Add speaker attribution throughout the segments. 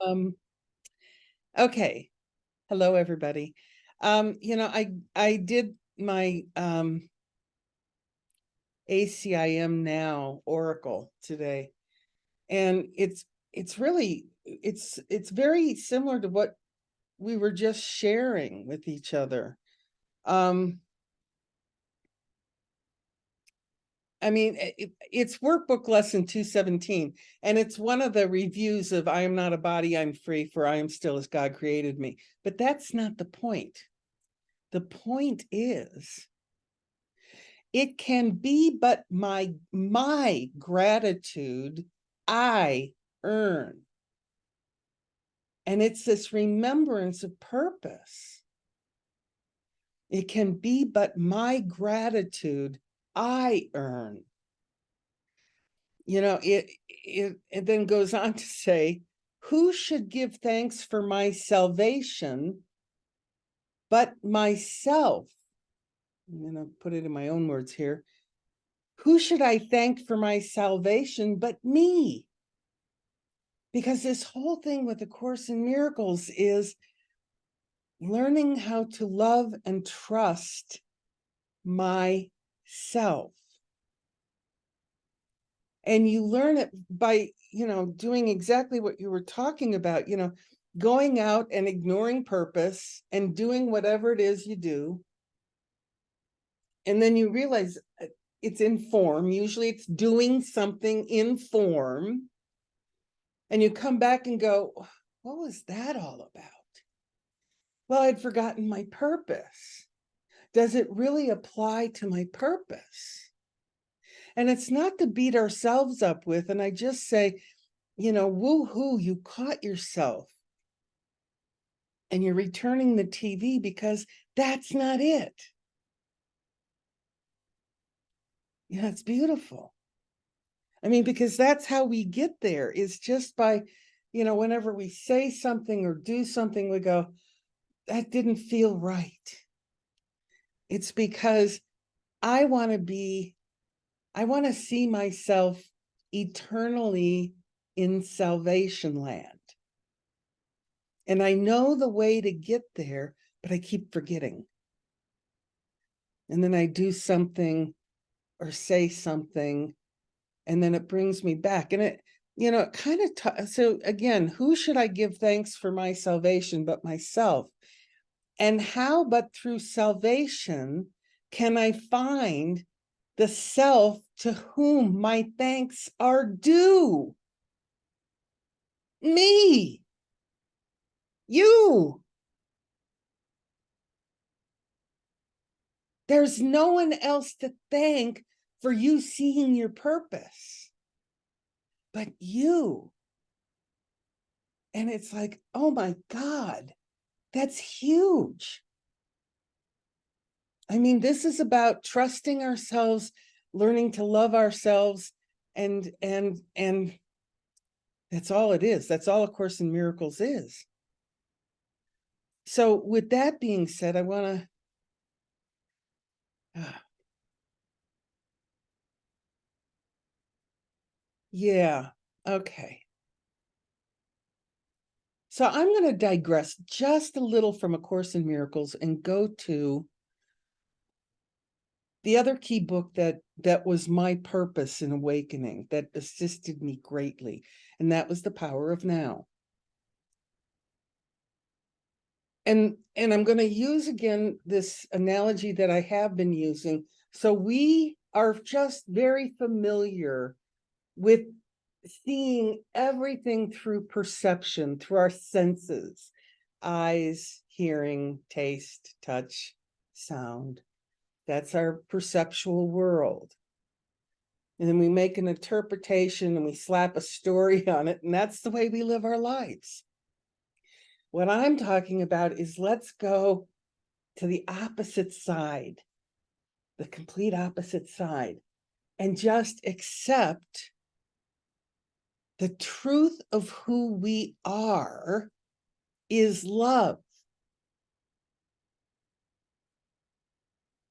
Speaker 1: Um, okay. Hello, everybody. I did my ACIM now Oracle today, and it's really it's very similar to what we were just sharing with each other. I mean, it's workbook lesson 217, and it's one of the reviews of I am not a body, I'm free, for I am still as God created me. But that's not the point. The point is, it can be but my gratitude I earn. And it's this remembrance of purpose. It can be but my gratitude I earn. It then goes on to say, who should give thanks for my salvation but myself? I'm going to put it in my own words here. Who should I thank for my salvation but me? Because this whole thing with the Course in Miracles is learning how to love and trust myself. And you learn it by, doing exactly what you were talking about, going out and ignoring purpose and doing whatever it is you do. And then you realize it's in form. Usually it's doing something in form. And you come back and go, what was that all about? Well, I'd forgotten my purpose. Does it really apply to my purpose? And it's not to beat ourselves up with. And I just say, woo-hoo, you caught yourself. And you're returning the TV because that's not it. Yeah, it's beautiful. I mean, because that's how we get there, is just by, whenever we say something or do something, we go, that didn't feel right. It's because I want to see myself eternally in salvation land. And I know the way to get there, but I keep forgetting. And then I do something or say something, and then it brings me back. And it kind of, so again, who should I give thanks for my salvation but myself? And how but through salvation can I find the self to whom my thanks are due? Me, you. There's no one else to thank for you seeing your purpose but you. And it's like, oh my God, that's huge. I mean, this is about trusting ourselves, learning to love ourselves, and that's all it is. That's all A Course in Miracles is. So with that being said, I want to, yeah, okay. So I'm going to digress just a little from A Course in Miracles and go to the other key book that was my purpose in awakening, that assisted me greatly, and that was The Power of Now. And I'm going to use again this analogy that I have been using. So we are just very familiar with seeing everything through perception, through our senses: eyes, hearing, taste, touch, sound. That's our perceptual world. And then we make an interpretation and we slap a story on it, and that's the way we live our lives. What I'm talking about is, let's go to the opposite side, the complete opposite side, and just accept the truth of who we are is love.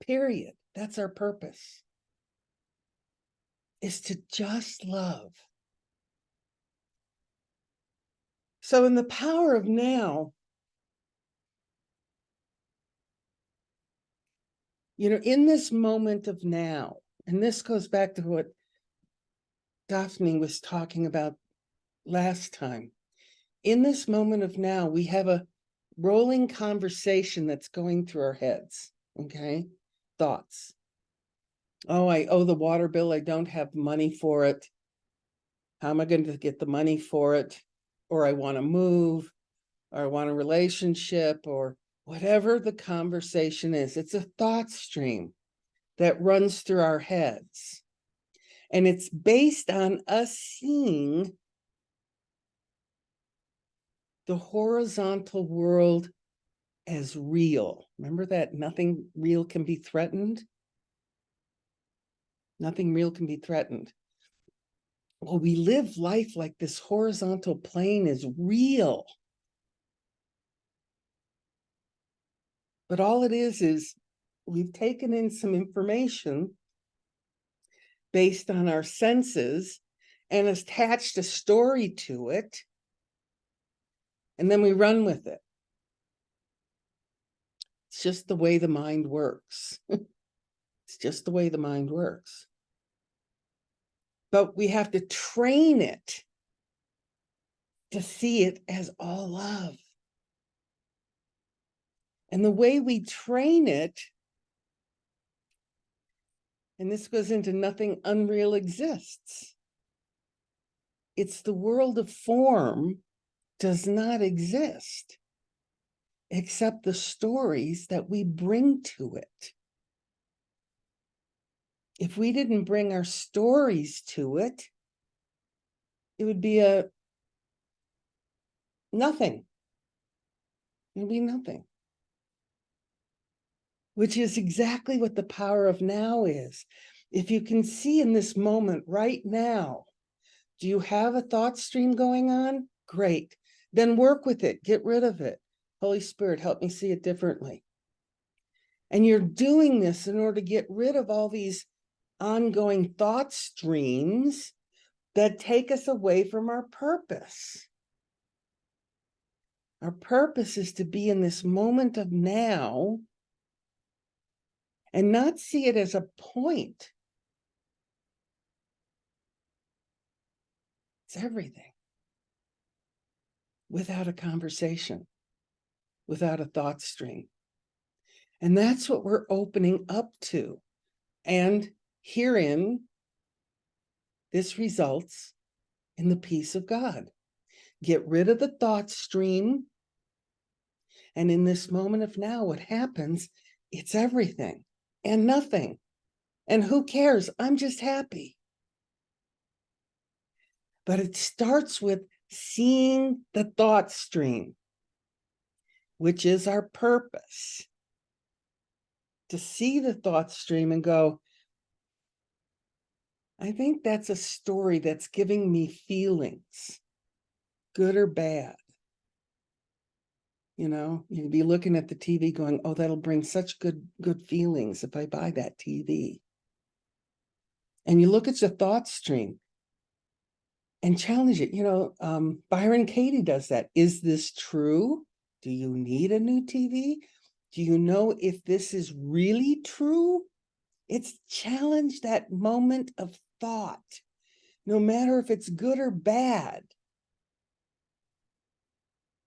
Speaker 1: Period. That's our purpose, is to just love. So in the power of now, in this moment of now, and this goes back to what Daphne was talking about last time. In this moment of now, we have a rolling conversation that's going through our heads, okay? Thoughts. Oh, I owe the water bill. I don't have money for it. How am I going to get the money for it? Or I want to move, or I want a relationship, or whatever the conversation is. It's a thought stream that runs through our heads. And it's based on us seeing the horizontal world as real. Remember that nothing real can be threatened? Nothing real can be threatened. Well, we live life like this horizontal plane is real. But all it is we've taken in some information based on our senses and attached a story to it, and then we run with it. It's just the way the mind works. It's just the way the mind works. But we have to train it to see it as all love. And the way we train it, and this goes into nothing unreal exists. It's the world of form does not exist except the stories that we bring to it. If we didn't bring our stories to it, it would be nothing. It would be nothing. Which is exactly what the power of now is. If you can see in this moment right now, do you have a thought stream going on? Great. Then work with it. Get rid of it. Holy Spirit, help me see it differently. And you're doing this in order to get rid of all these ongoing thought streams that take us away from our purpose. Our purpose is to be in this moment of now and not see it as a point. It's everything. Without a conversation, without a thought stream. And that's what we're opening up to. And herein, this results in the peace of God. Get rid of the thought stream. And in this moment of now, what happens, it's everything and nothing. And who cares? I'm just happy. But it starts with seeing the thought stream, which is our purpose. To see the thought stream and go, I think that's a story that's giving me feelings, good or bad. You'd be looking at the TV going, oh, that'll bring such good feelings if I buy that TV. And you look at your thought stream and challenge it. Byron Katie does that. Is this true? Do you need a new TV? Do you know if this is really true? It's challenge that moment of thought, no matter if it's good or bad.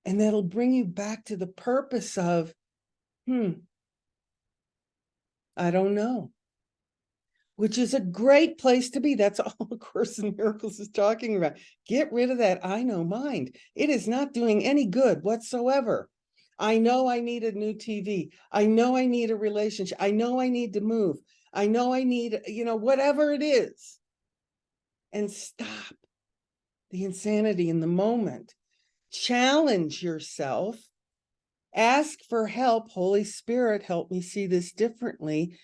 Speaker 1: And that'll bring you back to the purpose of, I don't know. Which is a great place to be. That's all A Course in Miracles is talking about. Get rid of that I know mind. It is not doing any good whatsoever. I know I need a new TV. I know I need a relationship. I know I need to move. I know I need, whatever it is. And stop the insanity in the moment. Challenge yourself. Ask for help. Holy Spirit, help me see this differently.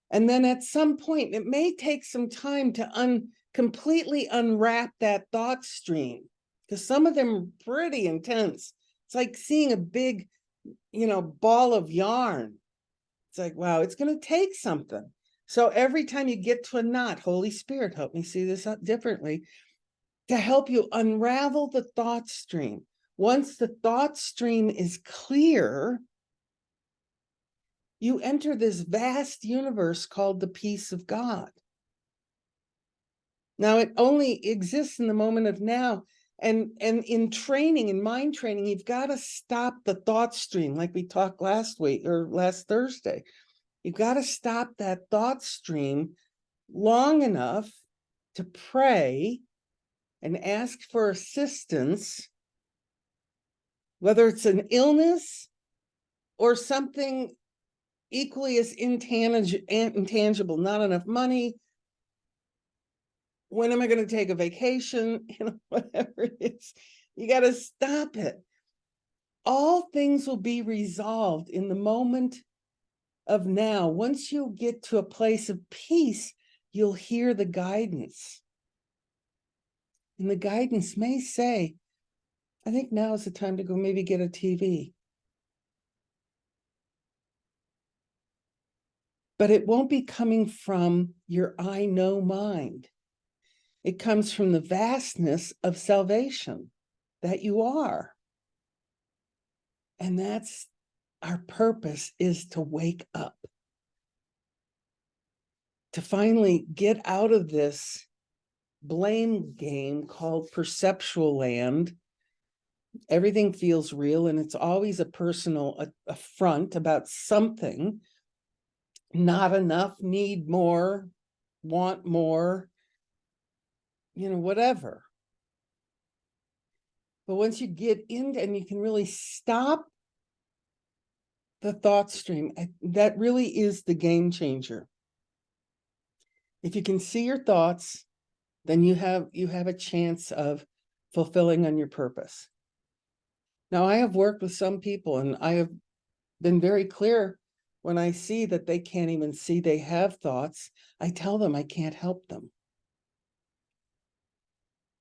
Speaker 1: And then at some point, it may take some time to completely unwrap that thought stream, because some of them are pretty intense. It's like seeing a big, ball of yarn. It's like, wow, it's going to take something. So every time you get to a knot, Holy Spirit, help me see this differently, to help you unravel the thought stream. Once the thought stream is clear, you enter this vast universe called the peace of God. Now, it only exists in the moment of now. And in training, in mind training, you've got to stop the thought stream, like we talked last week or last Thursday. You've got to stop that thought stream long enough to pray and ask for assistance, whether it's an illness or something equally as intangible, not enough money. When am I going to take a vacation? Whatever it is, you got to stop it. All things will be resolved in the moment of now. Once you get to a place of peace, you'll hear the guidance. And the guidance may say, I think now is the time to go maybe get a TV. But it won't be coming from your I know mind. It comes from the vastness of salvation that you are. And that's our purpose, is to wake up. To finally get out of this blame game called perceptual land. Everything feels real, and it's always a personal affront about something. Not enough, need more, want more, whatever. But once you get in and you can really stop the thought stream, that really is the game changer. If you can see your thoughts, then you have a chance of fulfilling on your purpose. Now, I have worked with some people, and I have been very clear when I see that they can't even see they have thoughts. I tell them I can't help them.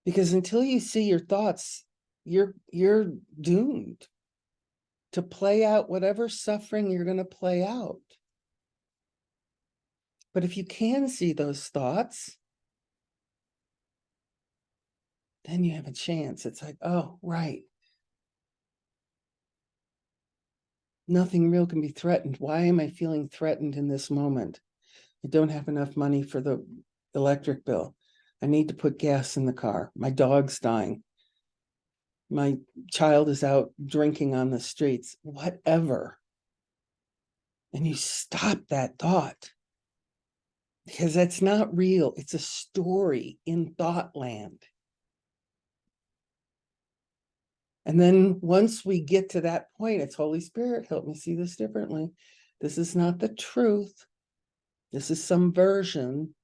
Speaker 1: Because until you see your thoughts, you're doomed to play out whatever suffering you're going to play out. But if you can see those thoughts, then you have a chance. It's like, oh, right. Nothing real can be threatened. Why am I feeling threatened in this moment? I don't have enough money for the electric bill. I need to put gas in the car. My dog's dying. My child is out drinking on the streets, whatever. And you stop that thought, because that's not real. It's a story in thought land. And then once we get to that point, it's Holy Spirit, help me see this differently. This is not the truth. This is some version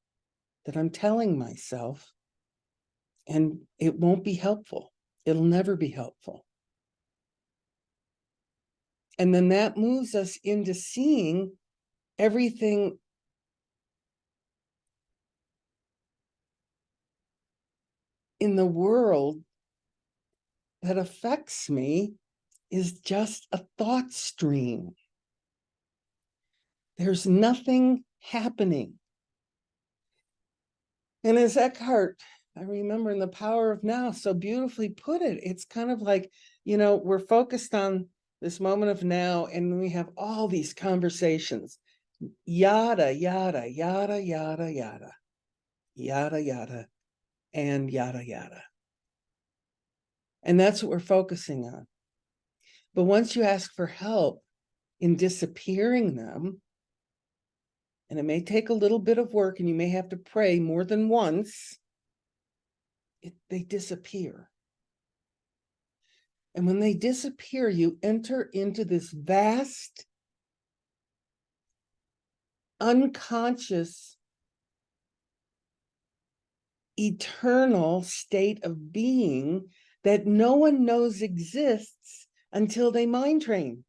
Speaker 1: that I'm telling myself, and it won't be helpful. It'll never be helpful. And then that moves us into seeing everything in the world that affects me is just a thought stream. There's nothing happening. And as Eckhart, I remember in The Power of Now, so beautifully put it, it's kind of like, we're focused on this moment of now, and we have all these conversations, yada, yada, yada, yada, yada, yada, yada, and yada, yada. And that's what we're focusing on. But once you ask for help in disappearing them, and it may take a little bit of work, and you may have to pray more than once, they disappear. And when they disappear, you enter into this vast, unconscious, eternal state of being that no one knows exists until they mind train.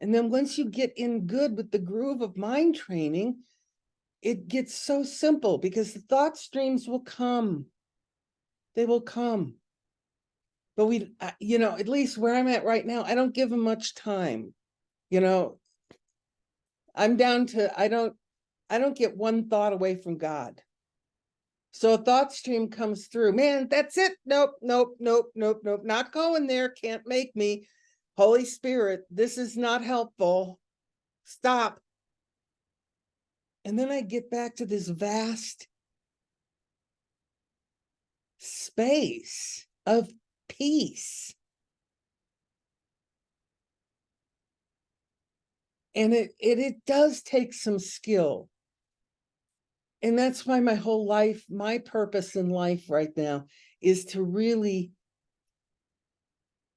Speaker 1: And then once you get in good with the groove of mind training, it gets so simple, because the thought streams will come. They will come. But at least where I'm at right now, I don't give them much time. I'm down to, I don't get one thought away from God. So a thought stream comes through. Man, that's it. Nope, nope, nope, nope, nope. Not going there. Can't make me. Holy Spirit, this is not helpful. Stop. And then I get back to this vast space of peace. And it does take some skill. And that's why my whole life, my purpose in life right now is to really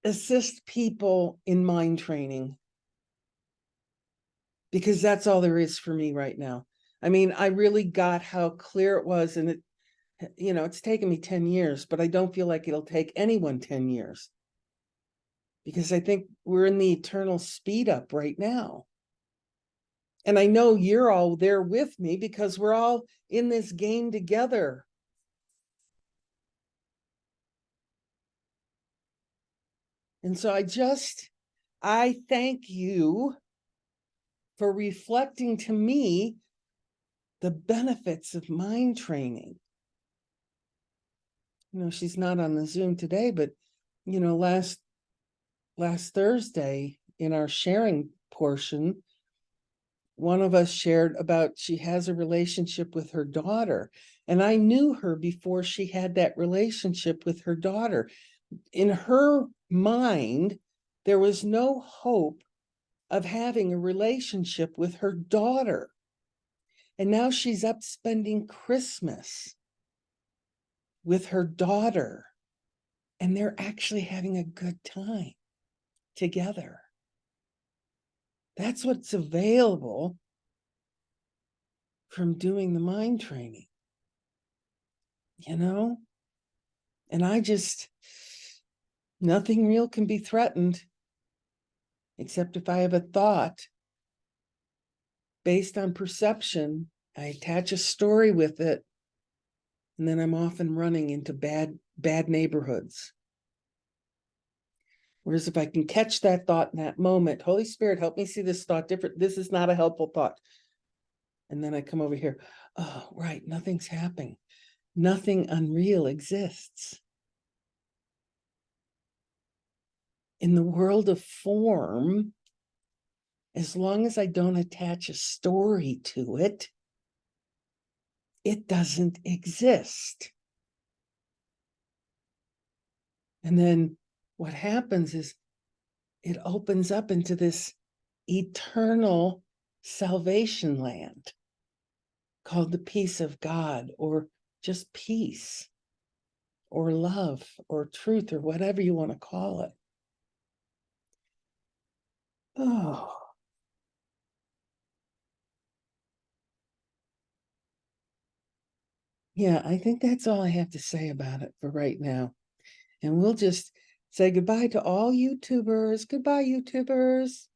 Speaker 1: assist people in mind training. Because that's all there is for me right now. I mean, I really got how clear it was, and it's taken me 10 years, but I don't feel like it'll take anyone 10 years. Because I think we're in the eternal speed up right now. And I know you're all there with me because we're all in this game together. And so I thank you for reflecting to me the benefits of mind training. She's not on the Zoom today, but last Thursday in our sharing portion, one of us shared about she has a relationship with her daughter. And I knew her before she had that relationship with her daughter. In her mind, there was no hope of having a relationship with her daughter. And now she's up spending Christmas with her daughter, and they're actually having a good time together. That's what's available from doing the mind training, And nothing real can be threatened except if I have a thought based on perception. I attach a story with it, and then I'm off and running into bad neighborhoods. Whereas if I can catch that thought in that moment, Holy Spirit, help me see this thought different. This is not a helpful thought. And then I come over here. Oh, right. Nothing's happening. Nothing unreal exists. In the world of form, as long as I don't attach a story to it, it doesn't exist. And then what happens is it opens up into this eternal salvation land called the peace of God, or just peace, or love, or truth, or whatever you want to call it. Oh. Yeah, I think that's all I have to say about it for right now. And we'll just say goodbye to all YouTubers. Goodbye, YouTubers.